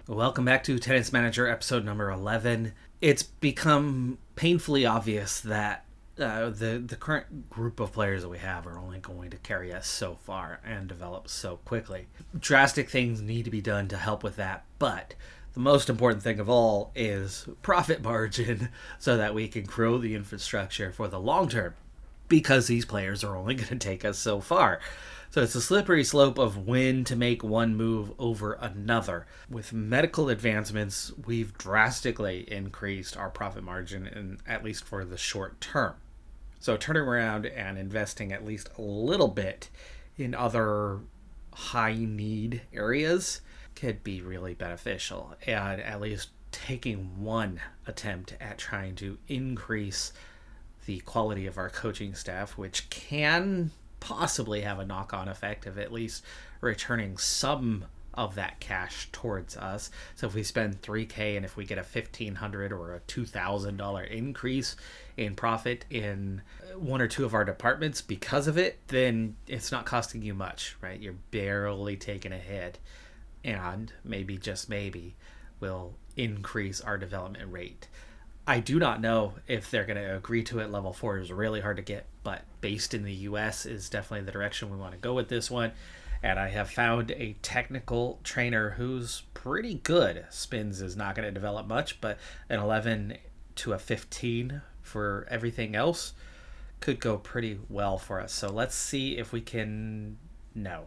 Welcome back to Tennis Manager episode number 11. It's become painfully obvious that the current group of players that we have are only going to carry us so far and develop so quickly. Drastic things need to be done to help with that, but the most important thing of all is profit margin so that we can grow the infrastructure for the long term, because these players are only going to take us so far. So it's a slippery slope of when to make one move over another. With medical advancements, we've drastically increased our profit margin, at least for the short term. So turning around and investing at least a little bit in other high need areas could be really beneficial, and at least taking one attempt at trying to increase the quality of our coaching staff, which can possibly have a knock-on effect of at least returning some of that cash towards us. So if we spend $3,000 and if we get a $1,500 or a $2,000 increase in profit in one or two of our departments because of it, then it's not costing you much, right? You're barely taking a hit, and maybe, just maybe, will increase our development rate. I do not know if they're going to agree to it. Level 4 is really hard to get, but based in the US is definitely the direction we want to go with this one. And I have found a technical trainer who's pretty good. Spins is not going to develop much, but an 11 to a 15 for everything else could go pretty well for us. So let's see if we can... No.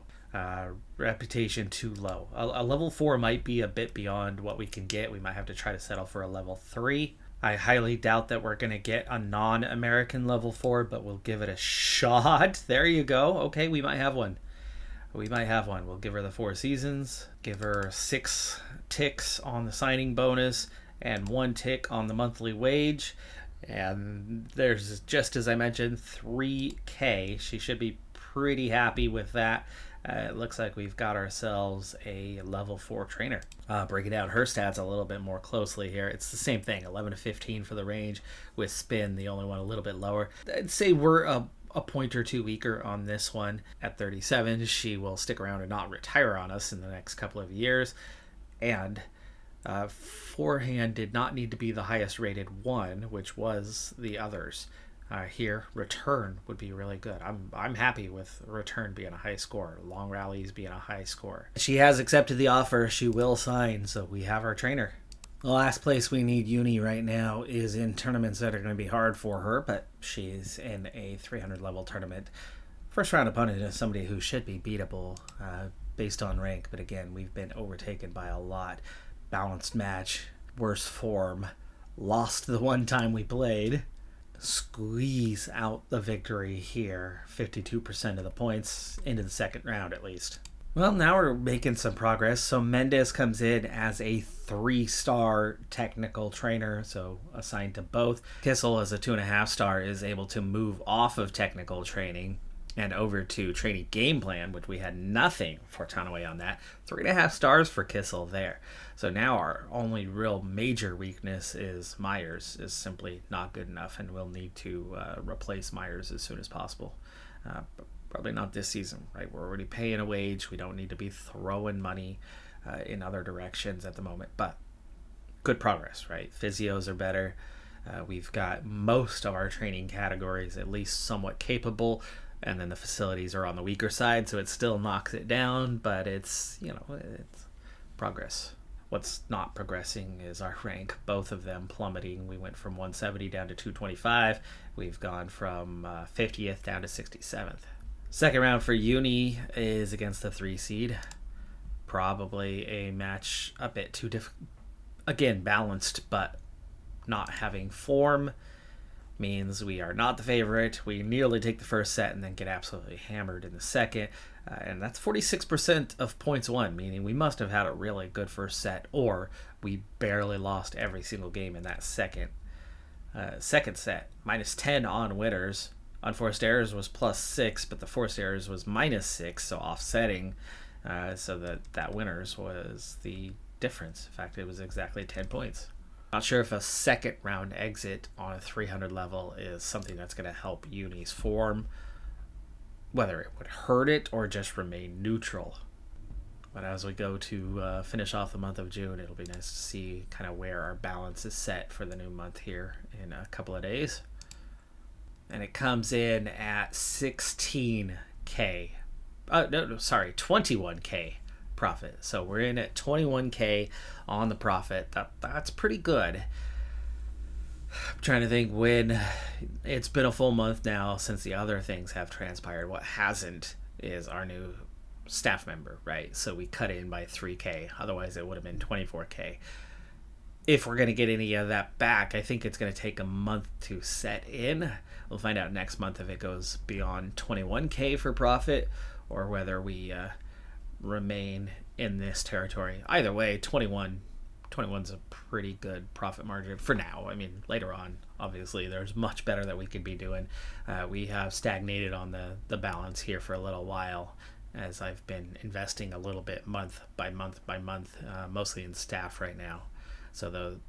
Reputation too low. A level 4 might be a bit beyond what we can get. We might have to try to settle for a level 3. I highly doubt that we're going to get a non-American level 4, but we'll give it a shot. There you go. Okay, we might have one. We'll give her the 4 seasons, give her 6 ticks on the signing bonus, and 1 tick on the monthly wage. And there's, just as I mentioned, $3,000. She should be pretty happy with that. It looks like we've got ourselves a level 4 trainer. Breaking down her stats a little bit more closely here, it's the same thing, 11 to 15 for the range, with spin the only one a little bit lower. I'd say we're a point or two weaker on this one. At 37, she will stick around and not retire on us in the next couple of years. And forehand did not need to be the highest rated one, which was the others. Here, return would be really good. I'm happy with return being a high score, long rallies being a high score. She has accepted the offer. She will sign, so we have our trainer. The last place we need Uni right now is in tournaments that are going to be hard for her, but she's in a 300 level tournament. First round opponent is somebody who should be beatable based on rank, but again, we've been overtaken by a lot. Balanced match, worse form, lost the one time we played. Squeeze out the victory here, 52% of the points into the second round at least. Well, now we're making some progress. So Mendez comes in as a 3-star technical trainer, so assigned to both. Kissel, as a 2.5-star, is able to move off of technical training and over to training game plan, which we had nothing for Tanaway on that. 3.5 stars for Kissel there. So now our only real major weakness is Myers is simply not good enough, and we'll need to replace Myers as soon as possible. Probably not this season, right? We're already paying a wage. We don't need to be throwing money in other directions at the moment, but good progress, right? Physios are better. We've got most of our training categories at least somewhat capable, and then the facilities are on the weaker side, so it still knocks it down, but it's progress. What's not progressing is our rank, both of them plummeting. We went from 170 down to 225. We've gone from 50th down to 67th. Second round for Uni is against the 3 seed. Probably a match a bit too difficult. Again, balanced, but not having form means we are not the favorite. We nearly take the first set and then get absolutely hammered in the second. And that's 46% of points won, meaning we must have had a really good first set, or we barely lost every single game in that second set. Minus 10 on winners. Unforced errors was plus 6, but the forced errors was minus 6, so offsetting. So that winners was the difference. In fact, it was exactly 10 points. Not sure if a second round exit on a 300 level is something that's going to help Uni's form, whether it would hurt it or just remain neutral. But as we go to finish off the month of June, it'll be nice to see kind of where our balance is set for the new month here in a couple of days. And it comes in at 16K. No, sorry, 21K profit. So we're in at 21K on the profit. That's pretty good. I'm trying to think when. It's been a full month now since the other things have transpired. What hasn't is our new staff member, right? So we cut in by 3K. Otherwise, it would have been 24K. If we're going to get any of that back, I think it's going to take a month to set in. We'll find out next month if it goes beyond 21K for profit or whether we remain in this territory. Either way, 21's a pretty good profit margin for now. I mean, later on, obviously, there's much better that we could be doing. We have stagnated on the balance here for a little while as I've been investing a little bit month by month, mostly in staff right now. So the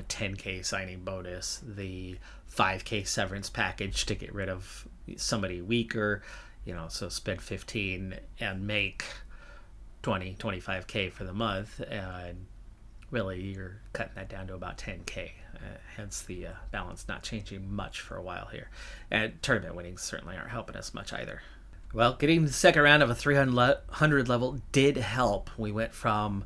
10K signing bonus, the 5K severance package to get rid of somebody weaker, so spend 15 and make 25K for the month, and really you're cutting that down to about 10K. Hence the balance not changing much for a while here. And tournament winnings certainly aren't helping us much either. Well, getting the second round of a 300 level did help. We went from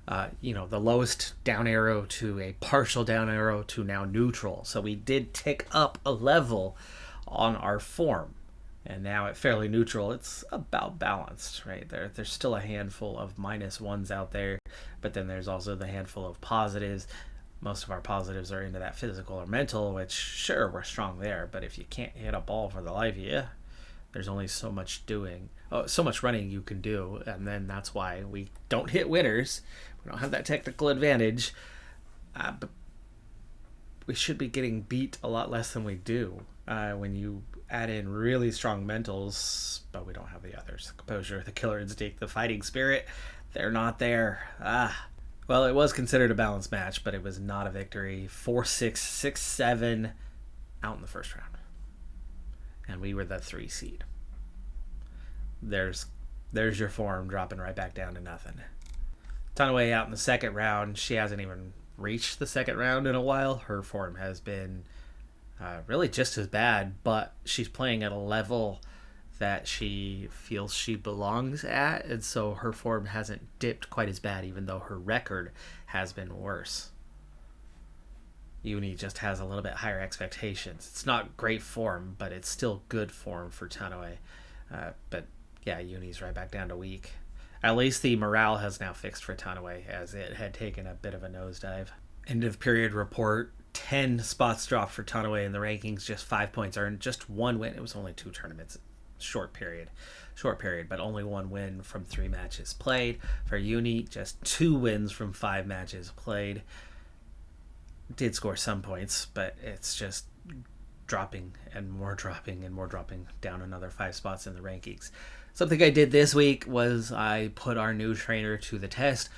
the lowest down arrow to a partial down arrow to now neutral. So we did tick up a level on our form. And now at fairly neutral, it's about balanced, right? There's still a handful of -1s out there, but then there's also the handful of positives. Most of our positives are into that physical or mental, which, sure, we're strong there, but if you can't hit a ball for the life of you, there's only so much running you can do, and then that's why we don't hit winners. We don't have that technical advantage, but we should be getting beat a lot less than we do when you add in really strong mentals, but we don't have the others. The composure, the killer instinct, the fighting spirit, they're not there. Well, it was considered a balanced match, but it was not a victory. 4-6, 6-7 out in the first round. And we were the 3 seed. There's your form dropping right back down to nothing. Tanaway out in the second round. She hasn't even reached the second round in a while. Her form has been really just as bad, but she's playing at a level that she feels she belongs at, and so her form hasn't dipped quite as bad, even though her record has been worse. Uni just has a little bit higher expectations. It's not great form, but it's still good form for Tanaway. But yeah, Uni's right back down to weak. At least the morale has now fixed for Tanaway, as it had taken a bit of a nosedive. End of period report, 10 spots dropped for Tanaway in the rankings, just 5 points earned, just 1 win. It was only 2 tournaments. Short period, but only 1 win from 3 matches played. For Uni, just 2 wins from 5 matches played. Did score some points, but it's just dropping and more dropping down another 5 spots in the rankings. Something I did this week was I put our new trainer to the test.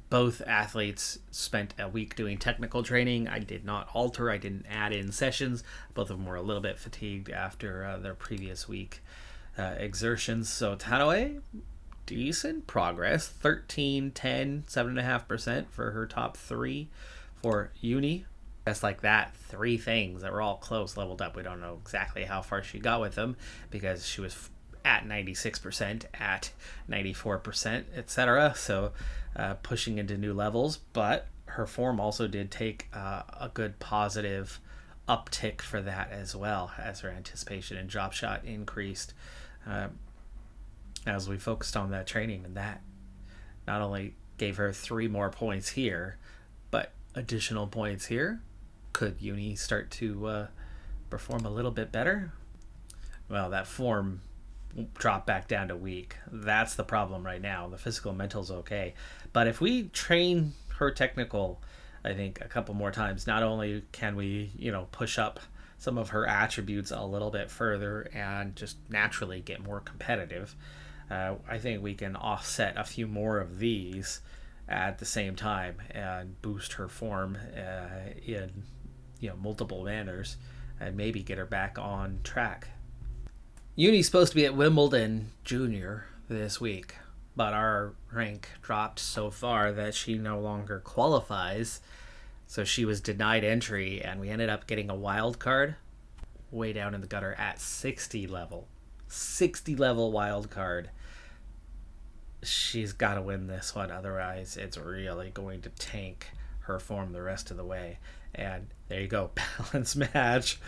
Both athletes spent a week doing technical training. I did not alter. I didn't add in sessions. Both of them were a little bit fatigued after their previous week exertions. So Tanaway, decent progress. 13, 10, 7.5% for her top 3. For Uni, just like that, 3 things that were all close, leveled up. We don't know exactly how far she got with them because she was at 96%, at 94%, etc. So pushing into new levels, but her form also did take a good positive uptick for that as well, as her anticipation and drop shot increased as we focused on that training, and that not only gave her 3 more points here, but additional points here. Could Uni start to perform a little bit better? Well, that form dropped back down to weak. That's the problem right now. The physical and mental's okay, but if we train her technical, I think, a couple more times, not only can we push up some of her attributes a little bit further and just naturally get more competitive, I think we can offset a few more of these at the same time and boost her form in multiple manners and maybe get her back on track. Uni's supposed to be at Wimbledon Junior this week, but our rank dropped so far that she no longer qualifies. So she was denied entry, and we ended up getting a wild card way down in the gutter at 60 level. 60 level wild card. She's got to win this one, otherwise it's really going to tank her form the rest of the way. And there you go, balance match.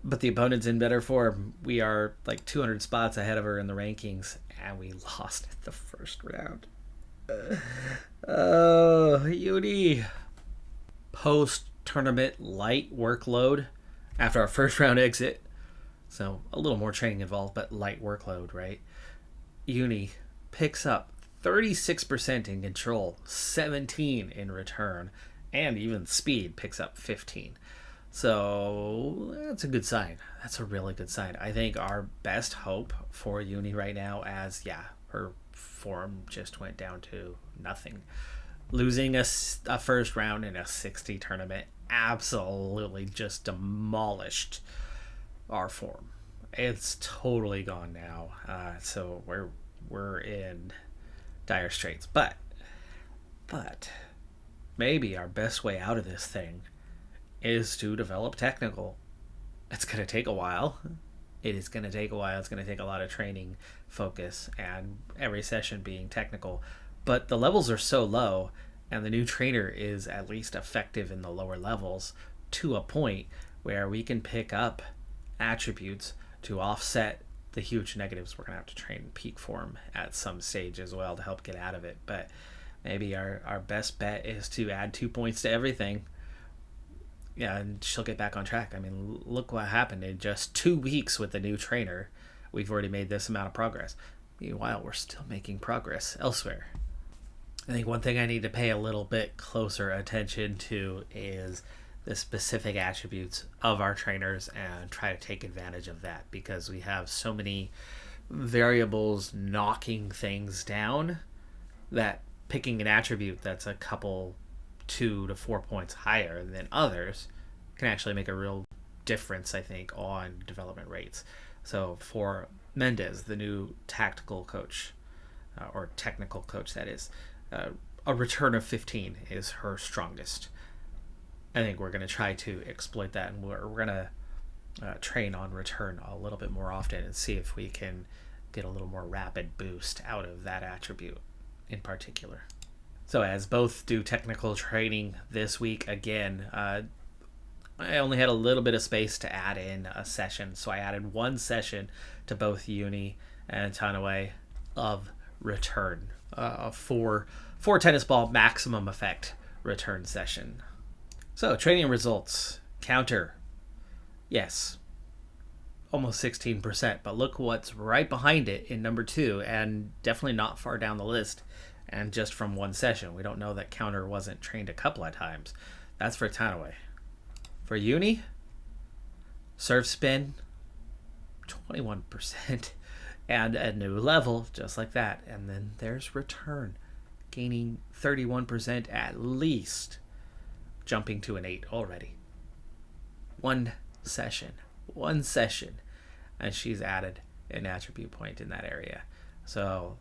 But the opponent's in better form. We are like 200 spots ahead of her in the rankings, and we lost at the first round. Oh, Uni. Post-tournament light workload after our first round exit. So a little more training involved, but light workload, right? Uni picks up 36% in control, 17 in return, and even speed picks up 15. So that's a good sign. That's a really good sign. I think our best hope for Uni right now, as her form just went down to nothing. Losing a first round in a 60 tournament absolutely just demolished our form. It's totally gone now. So we're in dire straits. But maybe our best way out of this thing is to develop technical. It's going to take a while. It is going to take a while. It's going to take a lot of training, focus, and every session being technical. But the levels are so low, and the new trainer is at least effective in the lower levels to a point where we can pick up attributes to offset the huge negatives. We're going to have to train peak form at some stage as well to help get out of it. But maybe our best bet is to add 2 points to everything. Yeah, and she'll get back on track. I mean, look what happened in just 2 weeks with the new trainer. We've already made this amount of progress. Meanwhile, we're still making progress elsewhere. I think one thing I need to pay a little bit closer attention to is the specific attributes of our trainers and try to take advantage of that, because we have so many variables knocking things down that picking an attribute that's a couple 2 to 4 points higher than others can actually make a real difference, I think, on development rates. So for Mendez, the new tactical coach, or technical coach, that is, a return of 15 is her strongest. I think we're going to try to exploit that, and we're going to train on return a little bit more often and see if we can get a little more rapid boost out of that attribute in particular. So as both do technical training this week again, I only had a little bit of space to add in a session, so I added 1 session to both Uni and Tanaway of return, for tennis ball maximum effect return session. So training results. Counter, yes, almost 16%, but look what's right behind it in number 2, and definitely not far down the list. And just from 1 session. We don't know that counter wasn't trained a couple of times. That's for Tanaway. For Uni, serve spin, 21%. And a new level, just like that. And then there's return, gaining 31% at least, jumping to an 8 already. 1 session. And she's added an attribute point in that area. So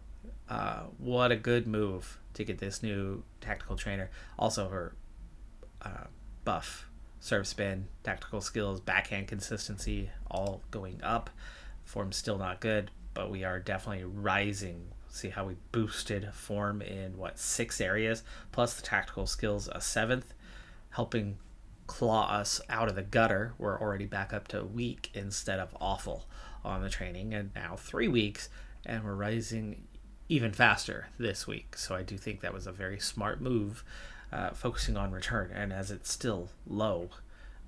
what a good move to get this new tactical trainer. Also her buff, serve spin, tactical skills, backhand consistency, all going up. Form's still not good, but we are definitely rising. See how we boosted form in 6 areas, plus the tactical skills a 7th, helping claw us out of the gutter. We're already back up to weak instead of awful on the training, and now 3 weeks, and we're rising even faster this week. So I do think that was a very smart move, focusing on return. And as it's still low,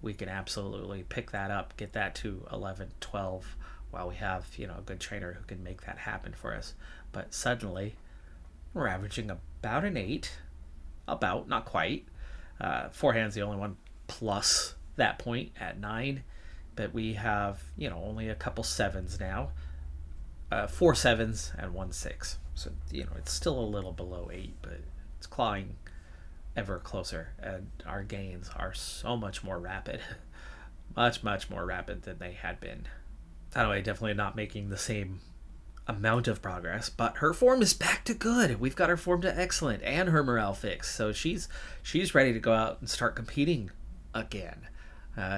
we can absolutely pick that up, get that to 11, 12, while we have a good trainer who can make that happen for us. But suddenly, we're averaging about an 8, not quite. Forehand's the only one plus that point at 9, but we have only a couple 7s now. 4 7s and 1 6. So, it's still a little below 8, but it's clawing ever closer, and our gains are so much more rapid. Much more rapid than they had been. Anyway, definitely not making the same amount of progress, but her form is back to good. We've got her form to excellent and her morale fixed, so she's ready to go out and start competing again.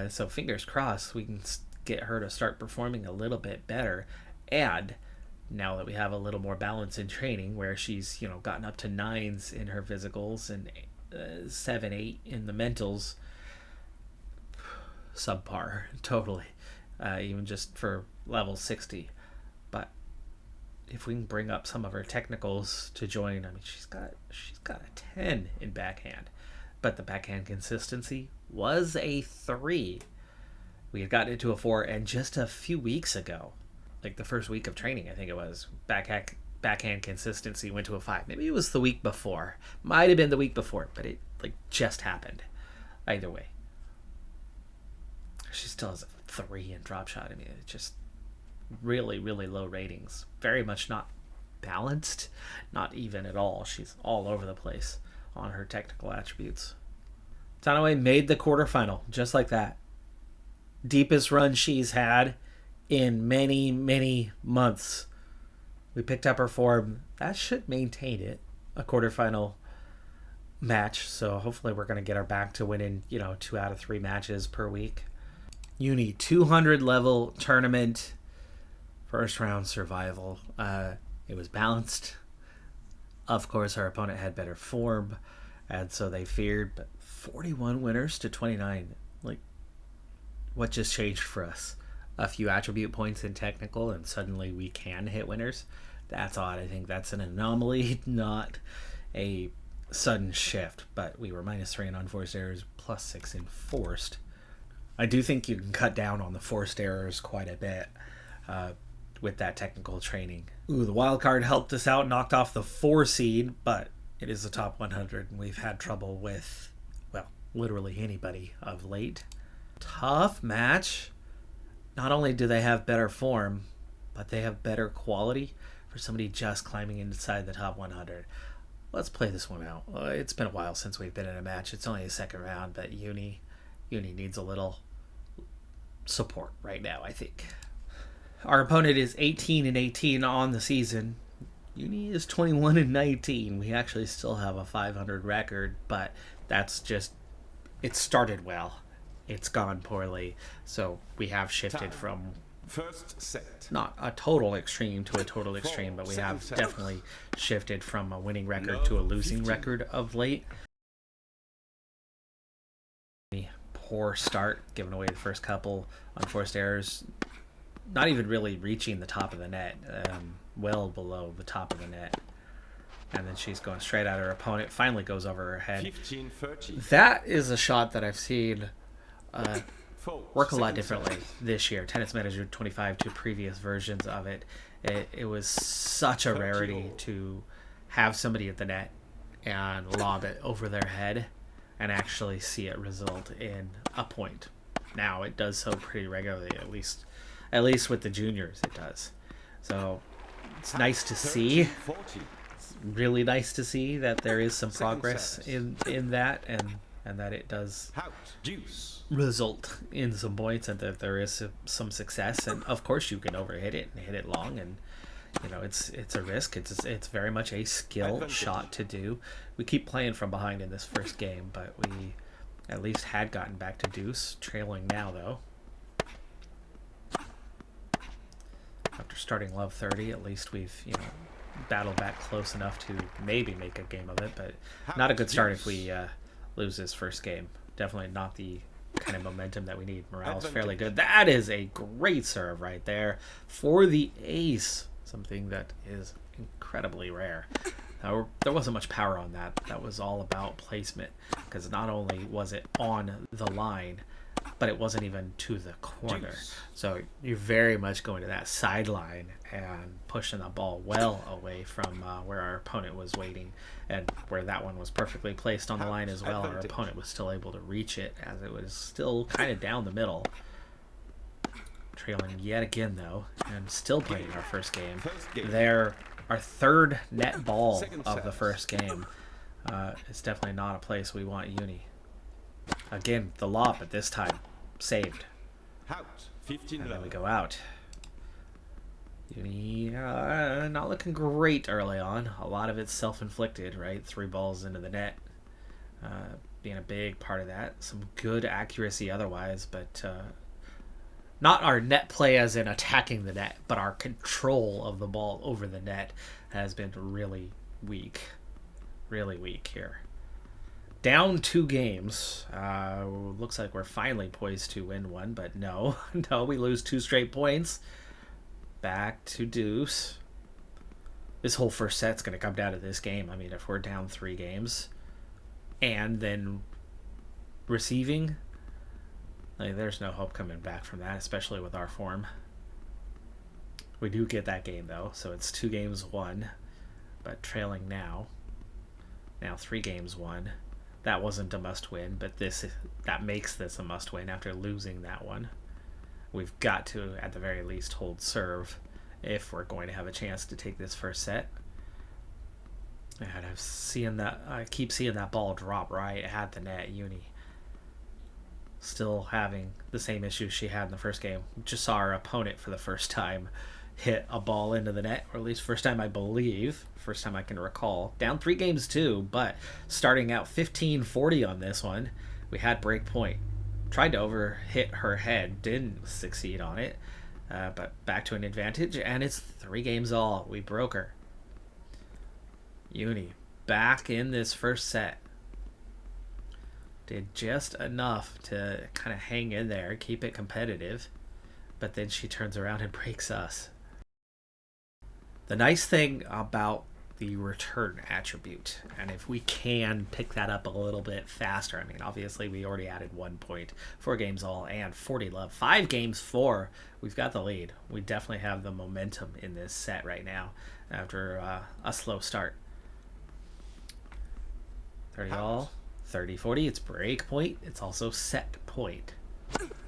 So fingers crossed we can get her to start performing a little bit better. And now that we have a little more balance in training, where she's gotten up to 9s in her physicals and 7, 8 in the mentals, subpar totally, even just for level 60. But if we can bring up some of her technicals to join, I mean, she's got a 10 in backhand, but the backhand consistency was a 3. We had gotten into a 4, and just a few weeks ago, like the first week of training, I think it was, backhand consistency went to a 5. Maybe it was the week before. Might have been the week before, but it just happened. Either way, she still has a 3 in drop shot. I mean, it's just really, really low ratings. Very much not balanced, not even at all. She's all over the place on her technical attributes. Tanaue made the quarterfinal just like that. Deepest run she's had in many, many months. We picked up her form. That should maintain it. A quarterfinal match. So hopefully we're going to get her back to winning, 2 out of 3 matches per week. Uni 200 level tournament. First round survival. It was balanced. Of course, our opponent had better form, and so they feared. But 41 winners to 29. Like, what just changed for us? A few attribute points in technical, and suddenly we can hit winners. That's odd. I think that's an anomaly, not a sudden shift. But we were -3 in unforced errors, +6 in forced. I do think you can cut down on the forced errors quite a bit with that technical training. Ooh, the wild card helped us out, knocked off the 4 seed, but it is the top 100, and we've had trouble with, well, literally anybody of late. Tough match. Not only do they have better form, but they have better quality for somebody just climbing inside the top 100. Let's play this one out. It's been a while since we've been in a match. It's only a second round, but Uni needs a little support right now, I think. Our opponent is 18-18 on the season. Uni is 21-19. We actually still have a 500 record, but that's just, it started well. It's gone poorly. So we have shifted from first set, not a total extreme to a total extreme, but we have definitely shifted from a winning record to a losing record of late. Poor start, giving away the first couple unforced errors, not even really reaching the top of the net, well below the top of the net. And then she's going straight at her opponent, finally goes over her head. 15-30. That is a shot that I've seen work a lot differently this year. Tennis Manager 25 to previous versions of it. It was such a rarity to have somebody at the net and lob it over their head and actually see it result in a point. Now it does so pretty regularly, at least with the juniors it does. So it's nice to see. It's really nice to see that there is some progress in that, and that it does result in some points, and that there is some success. And of course you can overhit it and hit it long, and it's a risk. It's very much a skill shot to do. We keep playing from behind in this first game, but we at least had gotten back to deuce, trailing now though. After starting love 30, at least we've battled back close enough to maybe make a game of it, but not a good start if we lose this first game. Definitely not the kind of momentum that we need. Morale's fairly good. That is a great serve right there for the ace, something that is incredibly rare. There wasn't much power on that. That was all about placement, because not only was it on the line, but it wasn't even to the corner. So you're very much going to that sideline and pushing the ball well away from where our opponent was waiting, and where that one was perfectly placed on the line as well. Our opponent was still able to reach it, as it was still kind of down the middle. Trailing yet again though, and still playing our first game. They're our third net ball of the first game. It's definitely not a place we want Uni. Again, the lob, but this time saved. And then we go out. Uni, not looking great early on. A lot of it's self-inflicted, right? 3 balls into the net, being a big part of that. Some good accuracy otherwise, but not our net play as in attacking the net, but our control of the ball over the net has been really weak. Really weak here. Down 2 games. Looks like we're finally poised to win one, but no. No, we lose 2 straight points. Back to deuce. This whole first set's going to come down to this game. I mean, if we're down 3 games and then receiving, like, there's no hope coming back from that, especially with our form. We do get that game, though, so it's 2 games won, but trailing now. Now 3 games won. That wasn't a must-win, but that makes this a must-win after losing that one. We've got to, at the very least, hold serve if we're going to have a chance to take this first set. And I keep seeing that ball drop right at the net. Uni still having the same issues she had in the first game. Just saw our opponent for the first time hit a ball into the net, or at least first time I believe, first time I can recall. Down 3 games too, but starting out 15-40 on this one. We had break point. Tried to overhit her head, didn't succeed on it, but back to an advantage, and it's 3 games all. We broke her. Uni back in this first set. Did just enough to kind of hang in there, keep it competitive, but then she turns around and breaks us. The nice thing about the return attribute, and if we can pick that up a little bit faster, I mean, obviously we already added 1 point, 4 games all, and 40 love. 5 games 4, we've got the lead. We definitely have the momentum in this set right now after a slow start. 30 all, 30-40, it's break point, it's also set point.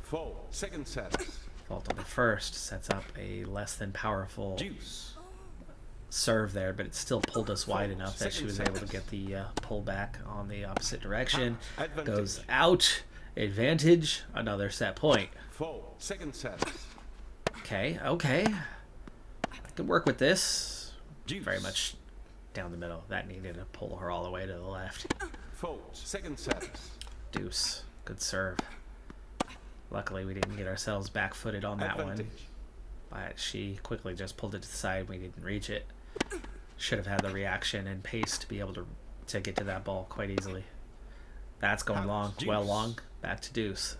4 second set. Fault on the first sets up a less than powerful Deuce. serve there, but it still pulled us wide enough that she was able to get the pull back on the opposite direction. Goes out. Advantage. Another set point. 4 second set. Okay. I can work with this. Deuce. Very much down the middle. That needed to pull her all the way to the left. 4 second set. Deuce. Good serve. Luckily, we didn't get ourselves back-footed on that one. But she quickly just pulled it to the side. We didn't reach it. Should have had the reaction and pace to be able to get to that ball quite easily. That's going long. Deuce. Well long. Back to deuce.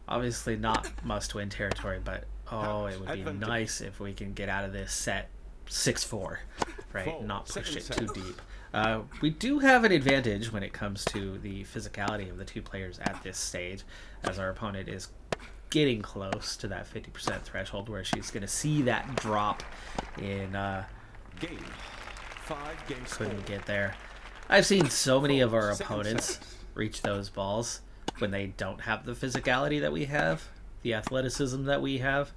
Obviously not must-win territory, but it would be nice if we can get out of this set 6-4, right? 4 Not push it second too set. deep. We do have an advantage when it comes to the physicality of the 2 players at this stage, as our opponent is getting close to that 50% threshold where she's going to see that drop in Game. 5 games. couldn't get there. I've seen so many of our Second opponents set. reach those balls when they don't have the physicality that we have, the athleticism that we have.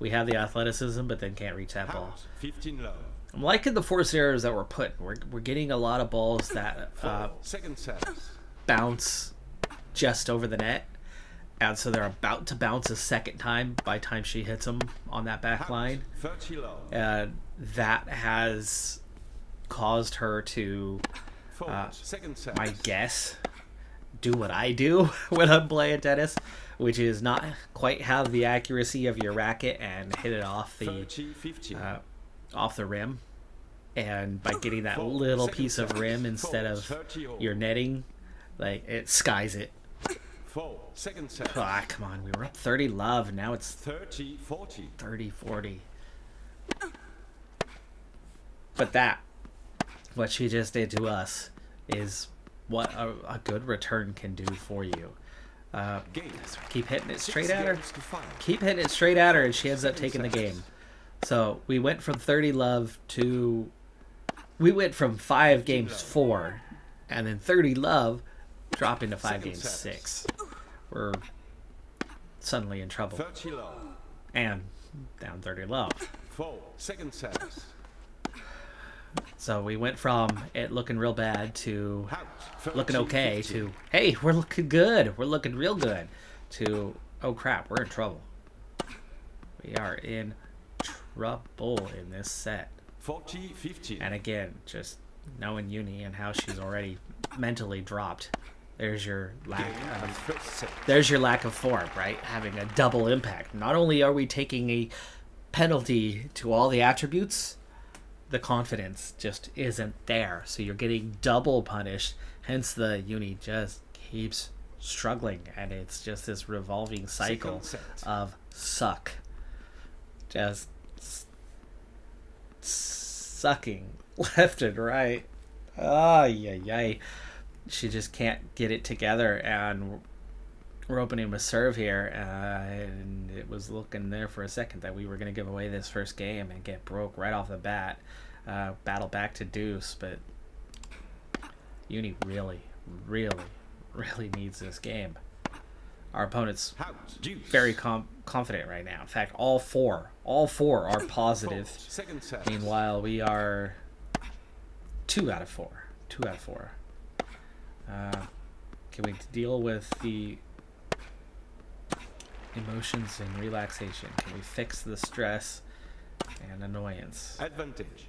We have the athleticism, but then can't reach that ball. House. 15 low. I'm liking the force errors that we're putting. We're getting a lot of balls that 4 second set. bounce just over the net, and so they're about to bounce a second time by the time she hits them on that back line. 30 low. And that has caused her to, 4 second set. I guess, do what I do when I'm playing tennis, which is not quite have the accuracy of your racket and hit it off the 50. off the rim. And by getting that little piece of rim instead of your netting, like, it skies it. 4 second set. Ah, come on, we were up 30 love, now it's 30-40. 30-40. But what she just did to us, is what a good return can do for you. Game. So keep hitting it 6 straight at her. games to 5. Keep hitting it straight at her, and she ends up taking the game. So we went from 30 love to... We went from 5 games 4, and then 30 love drop into 5 games 6. We're suddenly in trouble. 30 low. And down 30 love. 4 second set. So we went from it looking real bad to House. looking okay 50. to, hey, we're looking good. We're looking real good. To, oh crap, we're in trouble. We are in trouble in this set. 40-15. And again, just knowing Uni and how she's already mentally dropped. There's your lack of form, right? Having a double impact. Not only are we taking a penalty to all the attributes, the confidence just isn't there. So you're getting double punished. Hence the Uni just keeps struggling, and it's just this revolving cycle of suck. Just sucking left and right. Ay. She just can't get it together, and we're opening with serve here, and it was looking there for a second that we were going to give away this first game and get broke right off the bat. Battle back to deuce, but Uni really needs this game. Our opponent's very confident right now. In fact, all four are positive. Meanwhile, we are 2 out of 4. Can we deal with the emotions and relaxation? Can we fix the stress and annoyance? Advantage.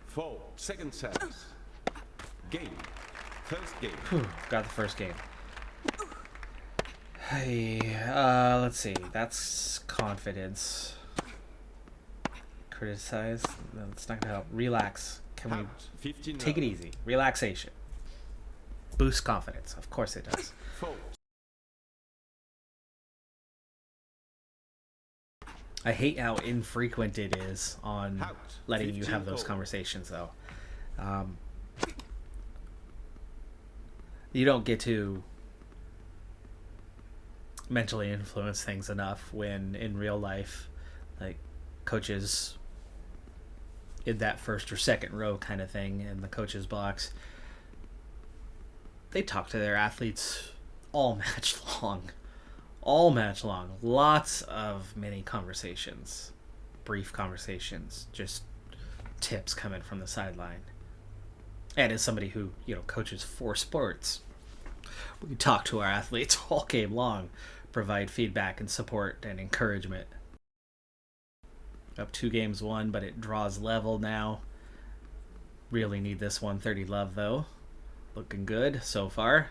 4 second serves. Game. First game. Got the first game. Hey, let's see. That's confidence. Criticize. No, it's not gonna help. Relax. Can we take it easy? Relaxation. Boost confidence. Of course it does. 4. I hate how infrequent it is on letting you have those conversations, though. You don't get to mentally influence things enough when in real life, like coaches in that first or second row kind of thing in the coach's box, they talk to their athletes all match long. Lots of mini conversations, brief conversations, just tips coming from the sideline. And as somebody who, coaches 4 sports, we talk to our athletes all game long, provide feedback and support and encouragement. Up 2 games won, but it draws level now. Really need this 130 love, though. Looking good so far.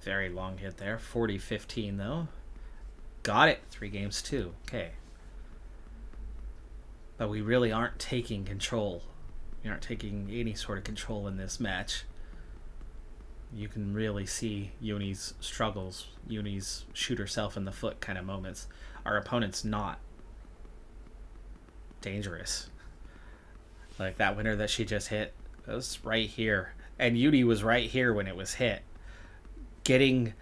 Very long hit there. 40-15, though. Got it. 3 games, 2. Okay. But we really aren't taking control. We aren't taking any sort of control in this match. You can really see Uni's struggles. Uni's shoot herself in the foot kind of moments. Our opponent's not dangerous. Like that winner that she just hit, that was right here. And Uni was right here when it was hit. Getting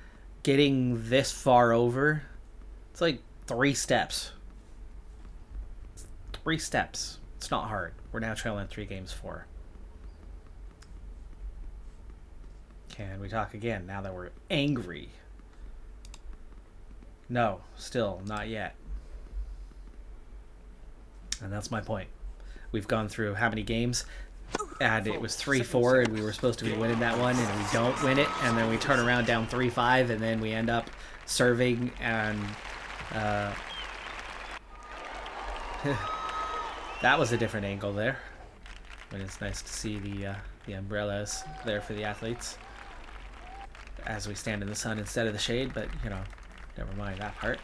this far over, it's like 3 steps. 3 steps. It's not hard. We're now trailing 3 games 4. Can we talk again now that we're angry? No, still not yet. And that's my point. We've gone through how many games? And it was 3-4, and we were supposed to be winning that one, and we don't win it, and then we turn around down 3-5, and then we end up serving, and that was a different angle there. But it's nice to see the umbrellas there for the athletes as we stand in the sun instead of the shade, but never mind that part.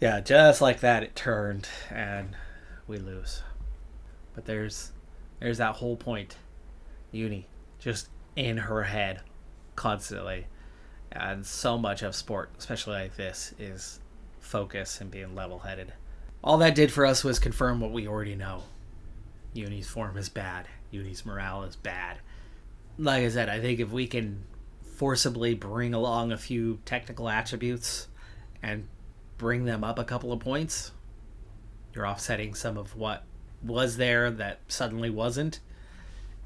Yeah, just like that it turned and we lose. But there's that whole point. Uni just in her head constantly. And so much of sport, especially like this, is focus and being level-headed. All that did for us was confirm what we already know. Uni's form is bad. Uni's morale is bad. Like I said, I think if we can forcibly bring along a few technical attributes and bring them up a couple of points, you're offsetting some of what was there that suddenly wasn't.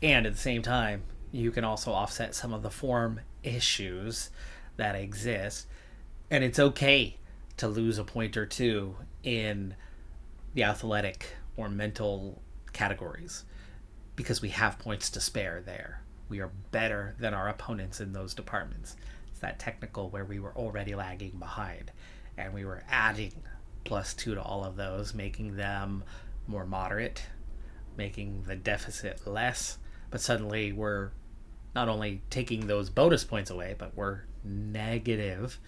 And at the same time, you can also offset some of the form issues that exist. And it's okay to lose a point or 2 in the athletic or mental categories because we have points to spare there. We are better than our opponents in those departments. It's that technical where we were already lagging behind. and we were adding +2 to all of those, making them more moderate, making the deficit less. But suddenly we're not only taking those bonus points away, but we're negative.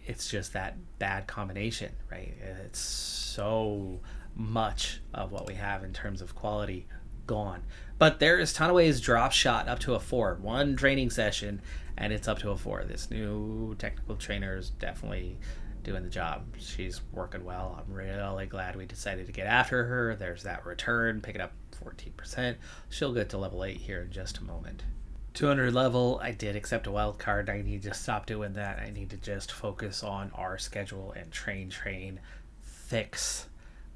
It's just that bad combination, right? It's so much of what we have in terms of quality gone. But there is Tanaway's drop shot up to a 4. One training session, and it's up to a 4. This new technical trainer is definitely doing the job. She's working well. I'm really glad we decided to get after her. There's that return, picking up 14%. She'll get to level 8 here in just a moment. 200 level, I did accept a wild card. I need to stop doing that. I need to just focus on our schedule and train, fix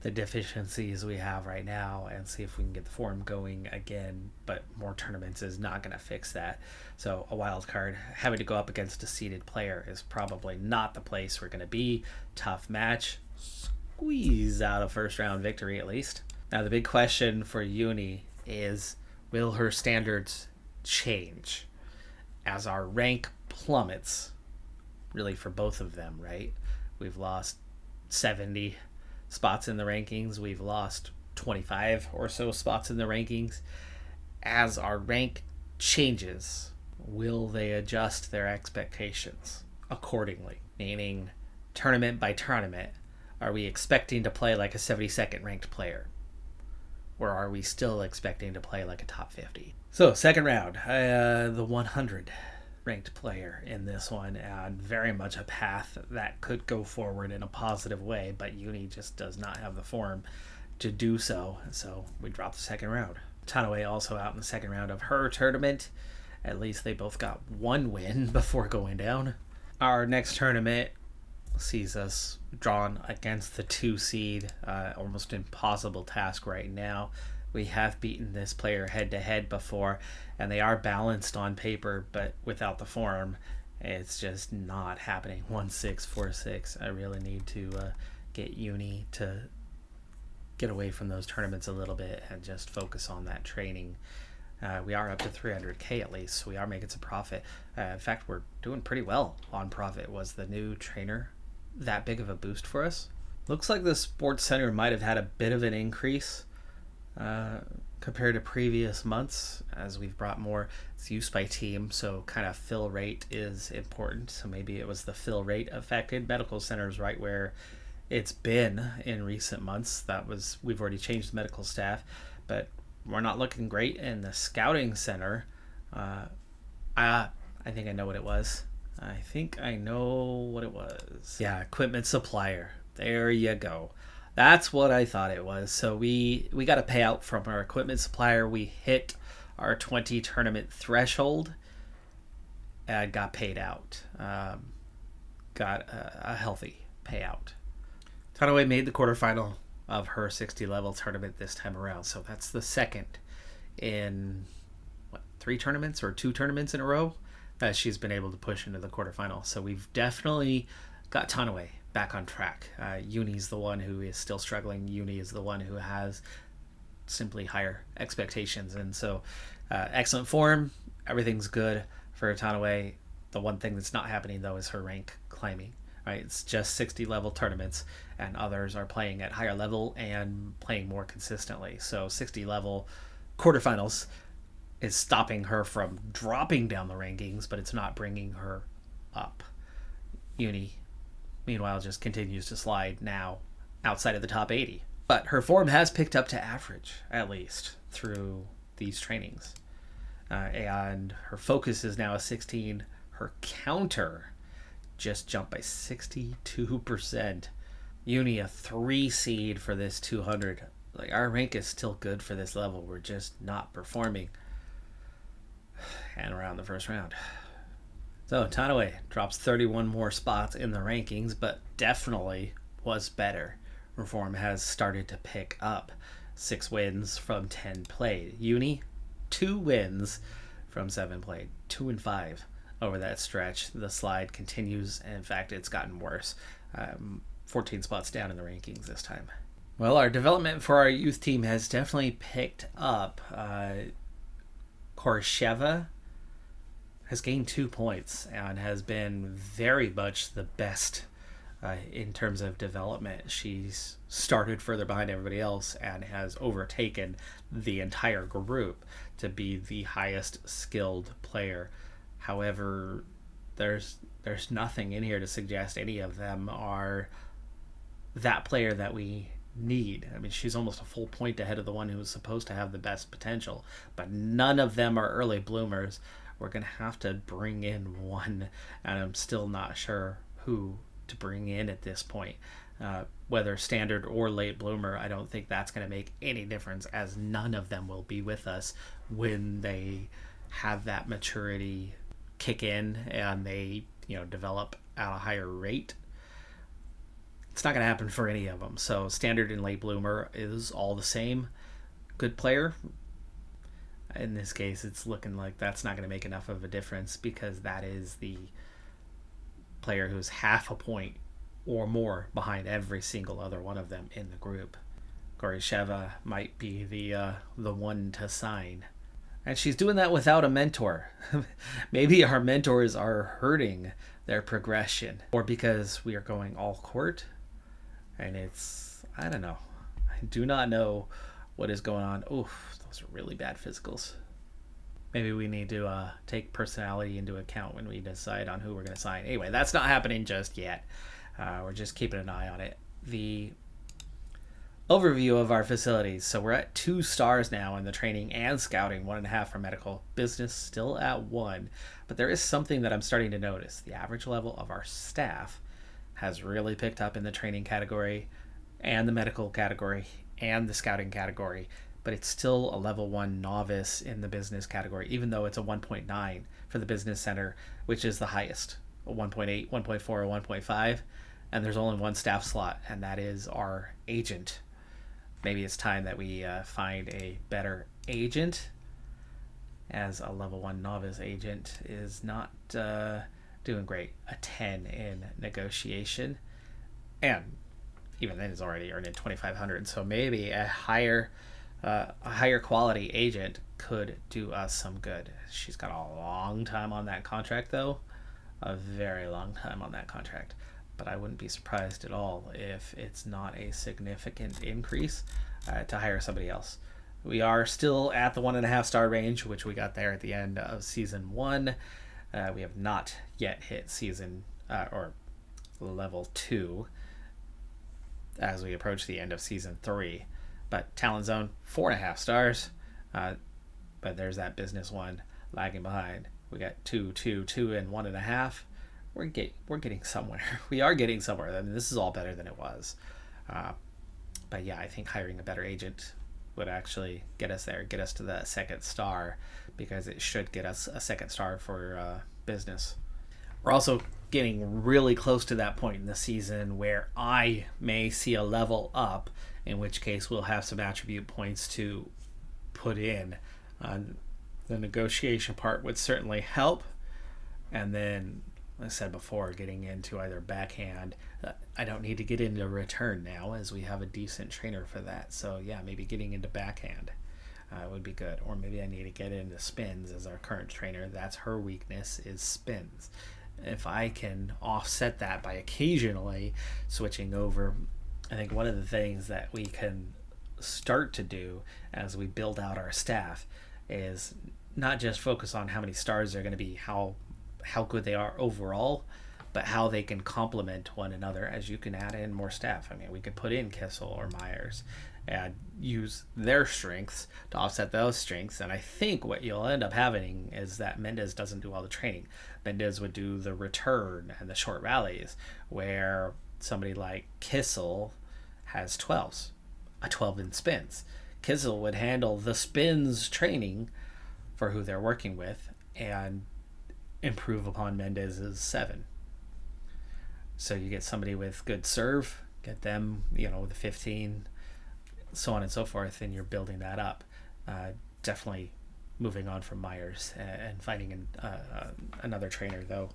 the deficiencies we have right now, and see if we can get the form going again. But more tournaments is not going to fix that. So a wild card, having to go up against a seeded player, is probably not the place we're going to be. Tough match. Squeeze out a first round victory at least. Now the big question for Uni is, will her standards change as our rank plummets? Really, for both of them, right? We've lost 70 spots in the rankings. We've lost 25 or so spots in the rankings. As our rank changes, will they adjust their expectations accordingly? Meaning, tournament by tournament, are we expecting to play like a 72nd ranked player? Or are we still expecting to play like a top 50? So, second round, the 100 ranked player in this one, and very much a path that could go forward in a positive way, but Uni just does not have the form to do so, so we dropped the second round. Tanaway also out in the second round of her tournament. At least they both got one win before going down. Our next tournament sees us drawn against the 2 seed, almost impossible task right now. We have beaten this player head-to-head before, and they are balanced on paper, but without the form, it's just not happening. 1-6-4-6. I really need to get Uni to get away from those tournaments a little bit and just focus on that training. We are up to 300k at least, so we are making some profit. In fact, we're doing pretty well on profit. Was the new trainer that big of a boost for us? Looks like the Sports Center might have had a bit of an increase compared to previous months, as we've brought more. It's use by team, so kind of fill rate is important. So maybe it was the fill rate affected. Medical center is right where it's been in recent months. We've already changed the medical staff, but we're not looking great in the scouting center. I think I know what it was. Yeah, equipment supplier. There you go. That's what I thought it was. So we got a payout from our equipment supplier. We hit our 20 tournament threshold and got paid out. Got a healthy payout. Tanaway made the quarterfinal of her 60 level tournament this time around. So that's the second in 3 tournaments or 2 tournaments in a row that she's been able to push into the quarterfinal. So we've definitely got Tanaway back on track. Uni's the one who is still struggling. Uni is the one who has simply higher expectations. And so excellent form. Everything's good for Tanaway. The one thing that's not happening, though, is her rank climbing. Right? It's just 60 level tournaments, and others are playing at higher level and playing more consistently. So 60 level quarterfinals is stopping her from dropping down the rankings, but it's not bringing her up. Uni, meanwhile, just continues to slide now outside of the top 80. But her form has picked up to average, at least, through these trainings. And her focus is now a 16. Her counter just jumped by 62%. Uni, a 3 seed for this 200. Like, our rank is still good for this level. We're just not performing. And around the first round. So Tanaway drops 31 more spots in the rankings, but definitely was better. Her form has started to pick up. 6 wins from 10 played. Uni, 2 wins from 7 played. 2-5 over that stretch. The slide continues, and in fact, it's gotten worse. 14 spots down in the rankings this time. Well, our development for our youth team has definitely picked up. Korsheva has gained 2 points and has been very much the best in terms of development. She's started further behind everybody else and has overtaken the entire group to be the highest skilled player. However, there's nothing in here to suggest any of them are that player that we need. I mean, she's almost a full point ahead of the one who was supposed to have the best potential, but none of them are early bloomers. We're going to have to bring in one, and I'm still not sure who to bring in at this point. Whether standard or late bloomer, I don't think that's going to make any difference, as none of them will be with us when they have that maturity kick in and they develop at a higher rate. It's not going to happen for any of them. So standard and late bloomer is all the same. Good player. In this case, it's looking like that's not going to make enough of a difference, because that is the player who's half a point or more behind every single other one of them in the group. Gorisheva might be the one to sign. And she's doing that without a mentor. Maybe our mentors are hurting their progression, or because we are going all court. And I don't know. I do not know what is going on. Oof, those are really bad physicals. Maybe we need to take personality into account when we decide on who we're going to sign. Anyway, that's not happening just yet. We're just keeping an eye on it. The overview of our facilities. So we're at 2 stars now in the training and scouting, 1.5 for medical. Business still at 1. But there is something that I'm starting to notice. The average level of our staff has really picked up in the training category and the medical category and the scouting category, but it's still a level 1 novice in the business category, even though it's a 1.9 for the business center, which is the highest, a 1.8, 1.4, or 1.5, and there's only 1 staff slot, and that is our agent. Maybe it's time that we find a better agent, as a level 1 novice agent is not doing great. A 10 in negotiation, and even then is already earning 2,500. So maybe a higher quality agent could do us some good. She's got a long time on that contract, though, a very long time on that contract. But I wouldn't be surprised at all if it's not a significant increase to hire somebody else. We are still at the 1.5 star range, which we got there at the end of season 1. We have not yet hit season or level 2 as we approach the end of season 3. But Talent Zone, 4.5 stars. But there's that business one lagging behind. We got 2, 2, 2, and 1.5. We're getting somewhere. We are getting somewhere. I mean, this is all better than it was. But yeah, I think hiring a better agent would actually get us there, get us to the 2nd star, because it should get us a 2nd star for business. We're also getting really close to that point in the season where I may see a level up, in which case we'll have some attribute points to put in. The negotiation part would certainly help. And then, like I said before, getting into either backhand. I don't need to get into return now, as we have a decent trainer for that. So yeah, maybe getting into backhand would be good. Or maybe I need to get into spins as our current trainer. That's her weakness, is spins. If I can offset that by occasionally switching over, I think one of the things that we can start to do as we build out our staff is not just focus on how many stars they're going to be, how good they are overall, but how they can complement one another as you can add in more staff. I mean, we could put in Kissel or Myers and use their strengths to offset those strengths. And I think what you'll end up having is that Mendez doesn't do all the training. Mendez would do the return and the short rallies, where somebody like Kissel has 12s, a 12 in spins. Kissel would handle the spins training for who they're working with and improve upon Mendez's 7. So you get somebody with good serve, get them, with a 15, so on and so forth, and you're building that up. Definitely moving on from Myers and finding another trainer, though,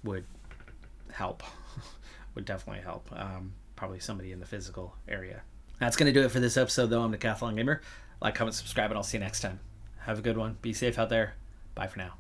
would help. Would definitely help. Probably somebody in the physical area. That's going to do it for this episode, though. I'm Decathlon Gamer. Like, comment, subscribe, and I'll see you next time. Have a good one. Be safe out there. Bye for now.